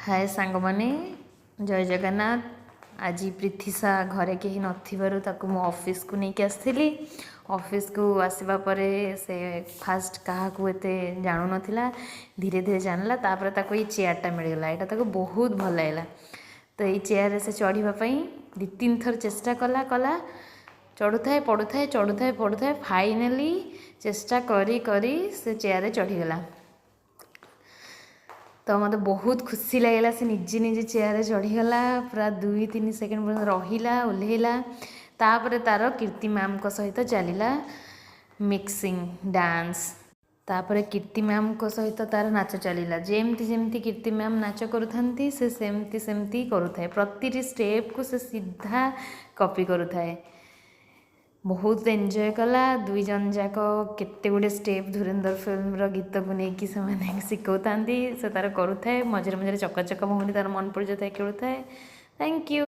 हाय सांग माने जय जगन्नाथ। आज प्रीतिशा घरे कहीं नथिबारु ताकू मो ऑफिस को लेके आसली। ऑफिस को आसवा परे से फास्ट क्या एते जानू नथिला, धीरे धीरे जानला। तापर ताको ये चेयरटा मिलगला, यहाँ ताको बहुत भल लगला। तो ये चेयर से चढ़ापी दी तीन थर चेष्टा कला कला चढ़ु थाए पड़ू थाए चढ़ु थाए पड़ू थाए, फाइनाली चेष्टा करी करी से चेयर चढ़ीगला। तो मत बहुत खुशी लगला, से निजे निजे चेयर चढ़ीगला। पूरा 2-3 सेकेंड पर्यटन रहा ओह्लैला। तापर तार कीर्ति मैम को सहित चलला मिक्सिंग डांस। तापर कीर्ति मैम को सहित तार नाच चलला। जेमती जेमती कीर्ति मैम नाच करूथांती से सेमती सेमती करूथाए। प्रति स्टेप को से सीधा कॉपी करूथाए। बहुत एंजॉय कला। दुई जन जाक केते गुडे स्टेप धुरंधर फिल्म गीत को लेकिन से शिखाता से तार करूए। मझे मझे चकाचक मुहूर्त तार मन पड़ जाए खेलुए। Thank you.